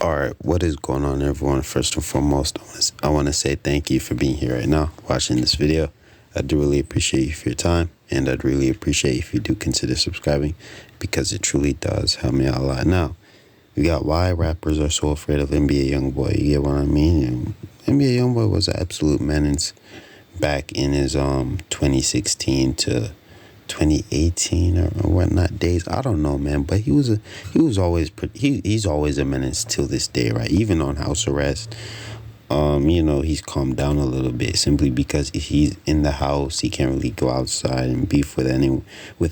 All right, what is going on, everyone? First and foremost, I want to say thank you for being here right now, watching this video. I do really appreciate you for your time, and I'd really appreciate if you do consider subscribing, because it truly does help me out a lot. Now, we got why rappers are so afraid of NBA YoungBoy. You get what I mean? And NBA YoungBoy was an absolute menace back in his 2016 to 2018 or whatnot days. I don't know, man, but he's always a menace till this day, right? Even on house arrest, he's calmed down a little bit simply because he's in the house. He can't really go outside and beef with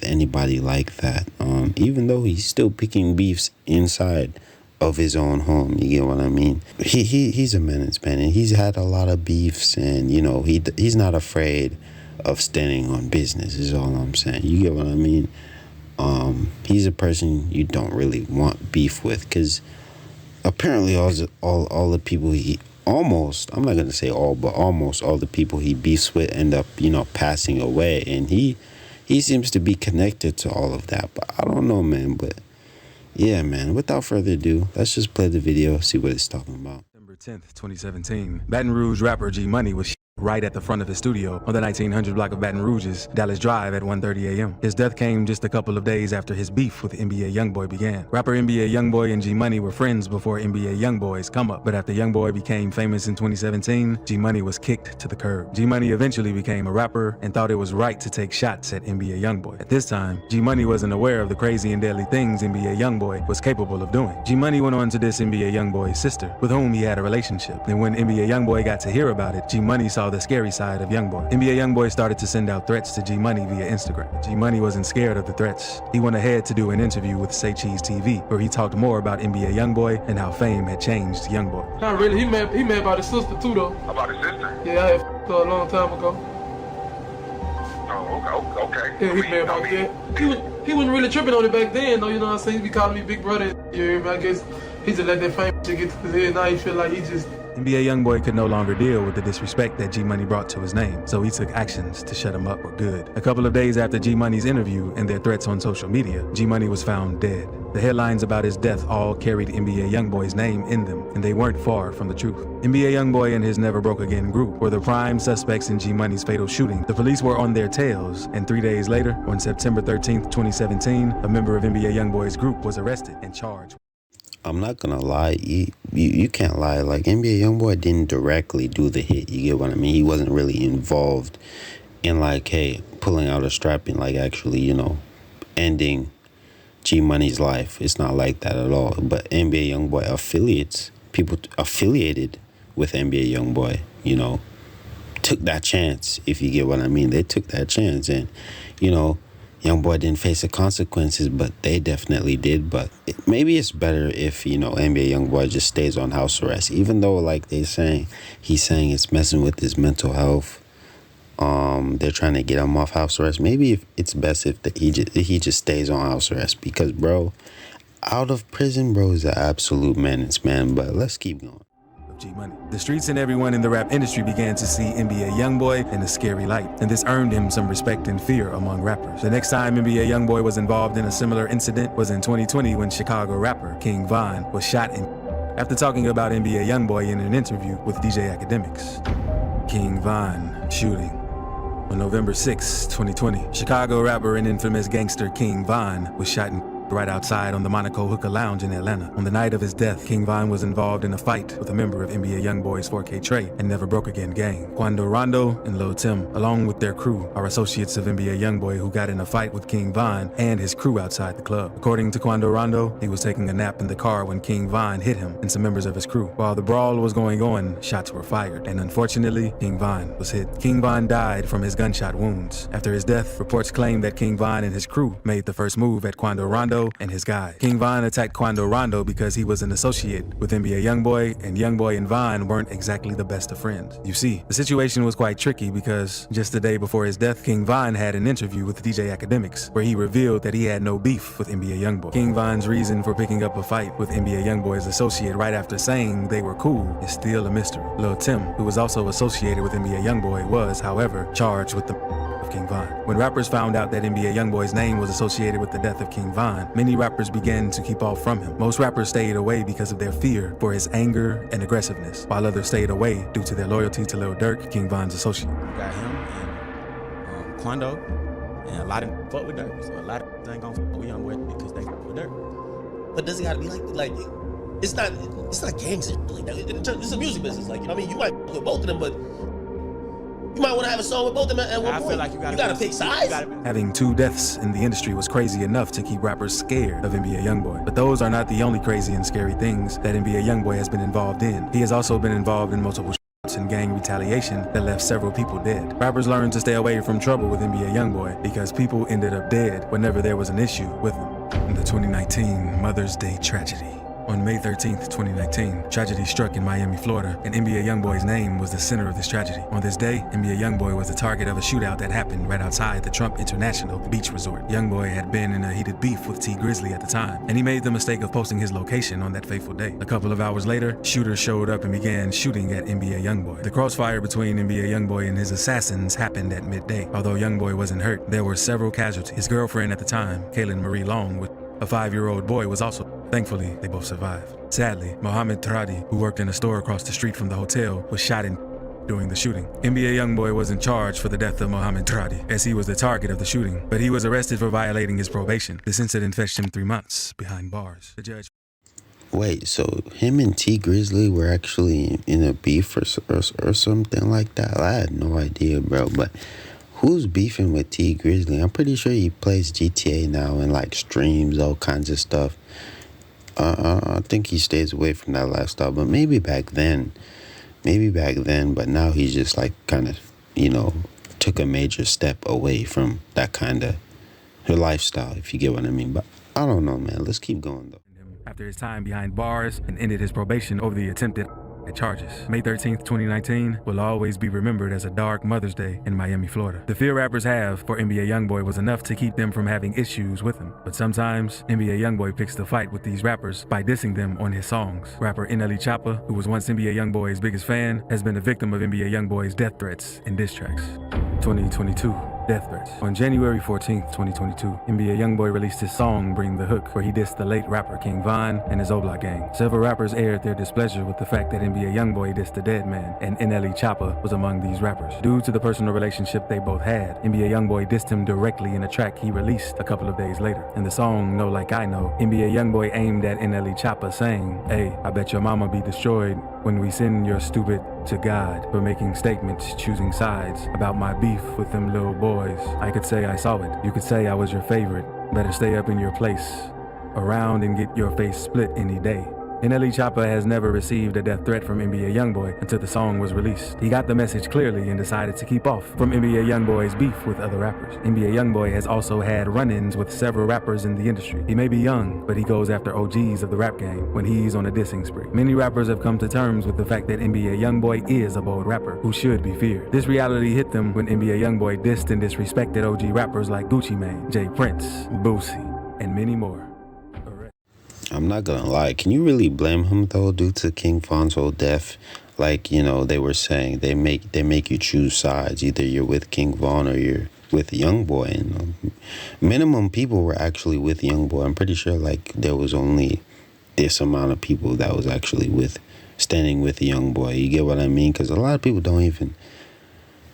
anybody like that. Even though he's still picking beefs inside of his own home, you get what I mean? He's a menace, man, and he's had a lot of beefs, and he's not afraid of standing on business is all I'm saying. You get what I mean? He's a person you don't really want beef with, because apparently all the people I'm not gonna say all, but almost all the people he beefs with end up passing away, and he seems to be connected to all of that. But I don't know, man. But yeah, man, without further ado, let's just play the video, see what it's talking about. December 10th, 2017. Baton Rouge rapper G Money was right at the front of his studio on the 1900 block of Baton Rouge's Dallas Drive at 1:30 a.m. His death came just a couple of days after his beef with NBA YoungBoy began. Rapper NBA YoungBoy and G Money were friends before NBA YoungBoy's come up, but after YoungBoy became famous in 2017, G Money was kicked to the curb. G Money eventually became a rapper and thought it was right to take shots at NBA YoungBoy. At this time, G Money wasn't aware of the crazy and deadly things NBA YoungBoy was capable of doing. G Money went on to diss NBA YoungBoy's sister, with whom he had a relationship. And when NBA YoungBoy got to hear about it, G Money saw the scary side of YoungBoy. NBA YoungBoy started to send out threats to G Money via Instagram. G Money wasn't scared of the threats. He went ahead to do an interview with Say Cheese TV, where he talked more about NBA YoungBoy and how fame had changed YoungBoy. Not really. He mad about his sister too, though. About his sister? Yeah, I had her a long time ago. Oh, okay. Yeah, he mad about that. He wasn't really tripping on it back then, though. You know what I'm saying? He be calling me big brother. You hear me? I guess he just let that fame shit get to his head. Now he feel like he just. NBA YoungBoy could no longer deal with the disrespect that G Money brought to his name, so he took actions to shut him up for good. A couple of days after G Money's interview and their threats on social media, G Money was found dead. The headlines about his death all carried NBA YoungBoy's name in them, and they weren't far from the truth. NBA YoungBoy and his Never Broke Again group were the prime suspects in G Money's fatal shooting. The police were on their tails, and 3 days later, on September 13th, 2017, a member of NBA YoungBoy's group was arrested and charged. I'm not gonna lie, you can't lie. Like, NBA YoungBoy didn't directly do the hit. You get what I mean? He wasn't really involved in, like, hey, pulling out a strap and, like, actually, ending G Money's life. It's not like that at all. But NBA YoungBoy affiliates, people affiliated with NBA YoungBoy, took that chance. If you get what I mean, they took that chance, and YoungBoy didn't face the consequences, but they definitely did. But maybe it's better if, NBA YoungBoy just stays on house arrest, even though, like he's saying it's messing with his mental health. They're trying to get him off house arrest. Maybe it's best if he just stays on house arrest, because, bro, out of prison, bro, is an absolute menace, man. But let's keep going. G Money. The streets and everyone in the rap industry began to see NBA YoungBoy in a scary light, and this earned him some respect and fear among rappers. The next time NBA YoungBoy was involved in a similar incident was in 2020, when Chicago rapper kingvon was shot after talking about NBA YoungBoy in an interview with DJ Academics. kingvon shooting. On November 6, 2020, Chicago rapper and infamous gangster kingvon was shot right outside on the Monaco Hookah Lounge in Atlanta. On the night of his death, kingvon was involved in a fight with a member of NBA YoungBoy's 4K Trey and Never Broke Again gang. Quando Rondo and Lil Tim, along with their crew, are associates of NBA YoungBoy who got in a fight with kingvon and his crew outside the club. According to Quando Rondo, he was taking a nap in the car when kingvon hit him and some members of his crew. While the brawl was going on, shots were fired, and unfortunately, kingvon was hit. Kingvon died from his gunshot wounds. After his death, reports claim that kingvon and his crew made the first move at Quando Rondo and his guy. kingvon attacked Quando Rondo because he was an associate with NBA YoungBoy, and YoungBoy and Von weren't exactly the best of friends. You see, the situation was quite tricky because just the day before his death, kingvon had an interview with DJ Academics where he revealed that he had no beef with NBA YoungBoy. kingvon's reason for picking up a fight with NBA YoungBoy's associate right after saying they were cool is still a mystery. Lil Tim, who was also associated with NBA YoungBoy, was, however, charged with the Kingvon. When rappers found out that NBA YoungBoy's name was associated with the death of Kingvon, many rappers began to keep off from him. Most rappers stayed away because of their fear for his anger and aggressiveness, while others stayed away due to their loyalty to Lil Durk, Kingvon's associate. You got him and Quando, and a lot of fuck with Durk, so a lot of ain't gonna fuck with YoungBoy because they fuck with Durk. But does it gotta be like it's not gangster like that. It's a music business, like, you know what I mean? You might fuck with both of them, but you might want to have a song with both of them at one point. Feel like you gotta pick sides. Having 2 deaths in the industry was crazy enough to keep rappers scared of NBA YoungBoy. But those are not the only crazy and scary things that NBA YoungBoy has been involved in. He has also been involved in multiple and gang retaliation that left several people dead. Rappers learned to stay away from trouble with NBA YoungBoy because people ended up dead whenever there was an issue with him. In the 2019 Mother's Day tragedy. On May 13th, 2019, tragedy struck in Miami, Florida, and NBA YoungBoy's name was the center of this tragedy. On this day, NBA YoungBoy was the target of a shootout that happened right outside the Trump International Beach Resort. YoungBoy had been in a heated beef with T Grizzly at the time, and he made the mistake of posting his location on that fateful day. A couple of hours later, shooters showed up and began shooting at NBA YoungBoy. The crossfire between NBA YoungBoy and his assassins happened at midday. Although YoungBoy wasn't hurt, there were several casualties. His girlfriend at the time, Kaylin Marie Long, with a 5-year-old boy, was also. Thankfully, they both survived. Sadly, Mohammed Tradi, who worked in a store across the street from the hotel, was shot during the shooting. NBA YoungBoy was in charge for the death of Mohammed Tradi, as he was the target of the shooting, but he was arrested for violating his probation. This incident fetched him 3 months behind bars. The judge. Wait, so him and T Grizzly were actually in a beef or something like that? I had no idea, bro, but who's beefing with T Grizzly? I'm pretty sure he plays GTA now and like streams all kinds of stuff. I think he stays away from that lifestyle, but maybe back then, but now he's just like kind of, took a major step away from that kind of lifestyle, if you get what I mean. But I don't know, man. Let's keep going, though. After his time behind bars and ended his probation over the attempted charges. May 13th, 2019 will always be remembered as a dark Mother's Day in Miami, Florida. The fear rappers have for NBA YoungBoy was enough to keep them from having issues with him. But sometimes, NBA YoungBoy picks the fight with these rappers by dissing them on his songs. Rapper NLE Choppa, who was once NBA YoungBoy's biggest fan, has been a victim of NBA YoungBoy's death threats and diss tracks. 2022. Death threats. On January 14th, 2022, NBA YoungBoy released his song Bring the Hook, where he dissed the late rapper Kingvon and his Oblak gang. Several rappers aired their displeasure with the fact that NBA YoungBoy dissed the dead man, and NLE Choppa was among these rappers. Due to the personal relationship they both had, NBA YoungBoy dissed him directly in a track he released a couple of days later. In the song Know Like I Know, NBA YoungBoy aimed at NLE Choppa saying, "Hey, I bet your mama be destroyed when we send your stupid to God for making statements, choosing sides about my beef with them little boys. I could say I saw it. You could say I was your favorite. Better stay up in your place, around and get your face split any day." NLE Choppa has never received a death threat from NBA YoungBoy until the song was released. He got the message clearly and decided to keep off from NBA YoungBoy's beef with other rappers. NBA YoungBoy has also had run-ins with several rappers in the industry. He may be young, but he goes after OGs of the rap game when he's on a dissing spree. Many rappers have come to terms with the fact that NBA YoungBoy is a bold rapper who should be feared. This reality hit them when NBA YoungBoy dissed and disrespected OG rappers like Gucci Mane, Jay Prince, Boosie, and many more. I'm not gonna lie. Can you really blame him though, due to Kingvon's whole death? Like, they were saying they make you choose sides. Either you're with Kingvon or you're with YoungBoy. And minimum people were actually with YoungBoy. I'm pretty sure like there was only this amount of people that was actually standing with YoungBoy. You get what I mean? Because a lot of people don't even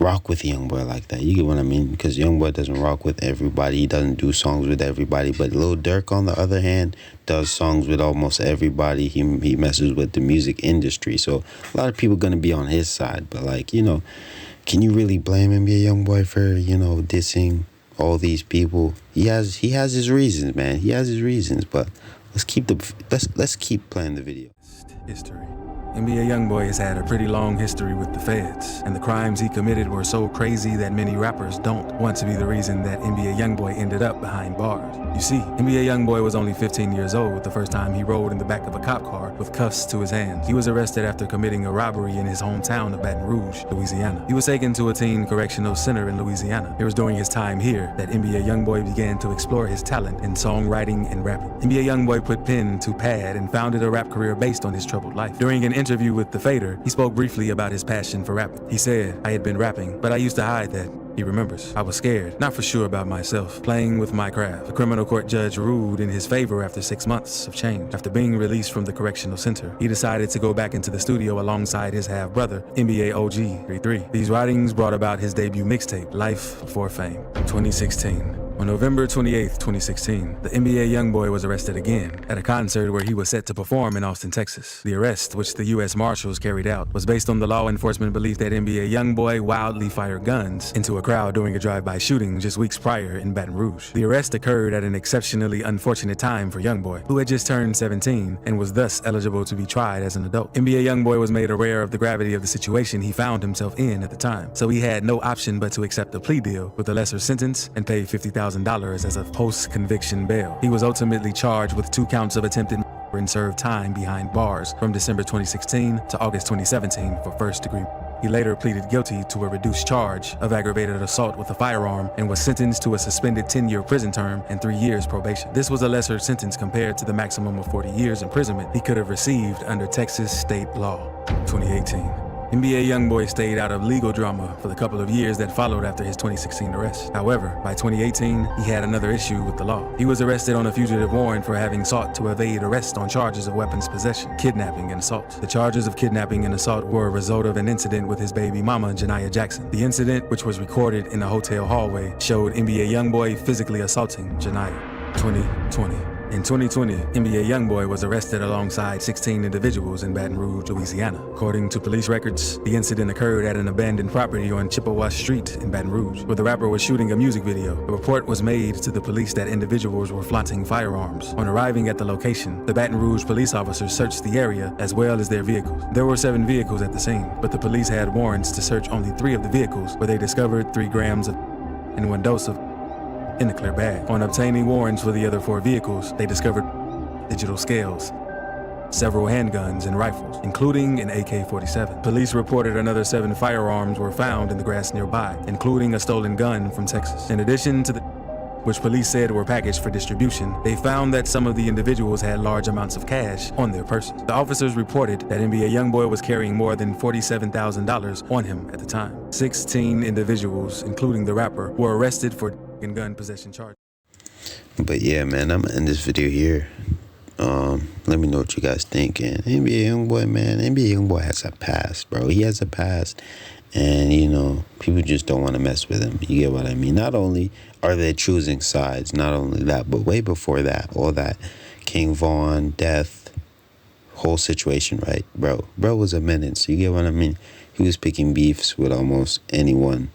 rock with YoungBoy like that. You get what I mean? Because YoungBoy doesn't rock with everybody. He doesn't do songs with everybody. But Lil Durk, on the other hand, does songs with almost everybody. He messes with the music industry. So a lot of people going to be on his side. But like, can you really blame NBA YoungBoy for, dissing all these people? He has his reasons, man. He has his reasons. But let's keep playing the video. History. NBA YoungBoy has had a pretty long history with the feds, and the crimes he committed were so crazy that many rappers don't want to be the reason that NBA YoungBoy ended up behind bars. You see, NBA YoungBoy was only 15 years old the first time he rode in the back of a cop car with cuffs to his hands. He was arrested after committing a robbery in his hometown of Baton Rouge, Louisiana. He was taken to a teen correctional center in Louisiana. It was during his time here that NBA YoungBoy began to explore his talent in songwriting and rapping. NBA YoungBoy put pen to pad and founded a rap career based on his troubled life. During an interview with The Fader, he spoke briefly about his passion for rapping. He said, "I had been rapping, but I used to hide that. He remembers, "I was scared, not for sure about myself, playing with my craft. The criminal court judge ruled in his favor after 6 months of change. After being released from the correctional center, he decided to go back into the studio alongside his half-brother, NBA OG 33. These writings brought about his debut mixtape, Life Before Fame, 2016. On November 28, 2016, the NBA YoungBoy was arrested again at a concert where he was set to perform in Austin, Texas. The arrest, which the U.S. Marshals carried out, was based on the law enforcement belief that NBA YoungBoy wildly fired guns into a crowd during a drive-by shooting just weeks prior in Baton Rouge. The arrest occurred at an exceptionally unfortunate time for YoungBoy, who had just turned 17 and was thus eligible to be tried as an adult. NBA YoungBoy was made aware of the gravity of the situation he found himself in at the time, so he had no option but to accept a plea deal with a lesser sentence and pay $50,000 as a post-conviction bail. He was ultimately charged with 2 counts of attempted murder and served time behind bars from December 2016 to August 2017 for first-degree. He later pleaded guilty to a reduced charge of aggravated assault with a firearm and was sentenced to a suspended 10-year prison term and 3 years probation. This was a lesser sentence compared to the maximum of 40 years imprisonment he could have received under Texas state law. 2018. NBA YoungBoy stayed out of legal drama for the couple of years that followed after his 2016 arrest. However, by 2018, he had another issue with the law. He was arrested on a fugitive warrant for having sought to evade arrest on charges of weapons possession, kidnapping, and assault. The charges of kidnapping and assault were a result of an incident with his baby mama, Janiyah Jackson. The incident, which was recorded in a hotel hallway, showed NBA YoungBoy physically assaulting Janiyah. 2020. In 2020, NBA YoungBoy was arrested alongside 16 individuals in Baton Rouge, Louisiana. According to police records, the incident occurred at an abandoned property on Chippewa Street in Baton Rouge, where the rapper was shooting a music video. A report was made to the police that individuals were flaunting firearms. On arriving at the location, the Baton Rouge police officers searched the area as well as their vehicles. There were 7 vehicles at the scene, but the police had warrants to search only 3 of the vehicles, where they discovered 3 grams of and 1 dose of in a clear bag. On obtaining warrants for the other 4 vehicles, they discovered digital scales, several handguns and rifles, including an AK-47. Police reported another 7 firearms were found in the grass nearby, including a stolen gun from Texas. In addition to which police said were packaged for distribution, they found that some of the individuals had large amounts of cash on their persons. The officers reported that NBA YoungBoy was carrying more than $47,000 on him at the time. 16 individuals, including the rapper, were arrested for gun possession charge. But yeah, man, I'm gonna end this video here. Let me know what you guys think. And NBA YoungBoy, man, NBA YoungBoy has a past, bro. He has a past, and you know, people just don't want to mess with him. You get what I mean? Not only are they choosing sides, not only that, but way before that, all that kingvon death, whole situation, right, bro? Bro was a menace. You get what I mean? He was picking beefs with almost anyone.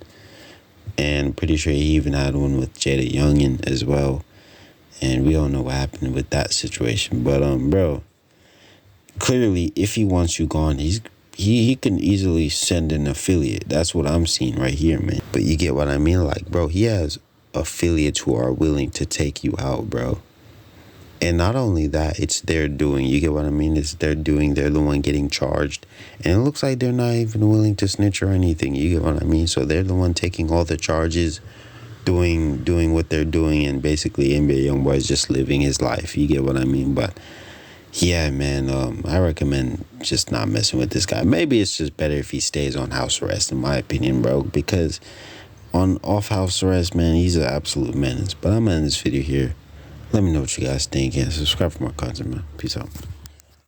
And pretty sure he even had one with Jada Youngin as well. And we all know what happened with that situation. But bro, clearly if he wants you gone, he can easily send an affiliate. That's what I'm seeing right here, man. But you get what I mean? Like, bro, he has affiliates who are willing to take you out, bro. And not only that, it's their doing. You get what I mean? It's their doing. They're the one getting charged. And it looks like they're not even willing to snitch or anything. You get what I mean? So they're the one taking all the charges, doing what they're doing. And basically, NBA YoungBoy is just living his life. You get what I mean? But yeah, man, I recommend just not messing with this guy. Maybe it's just better if he stays on house arrest, in my opinion, bro. Because on off house arrest, man, he's an absolute menace. But I'm going to end this video here. Let me know what you guys think and subscribe for more content, man. Peace out.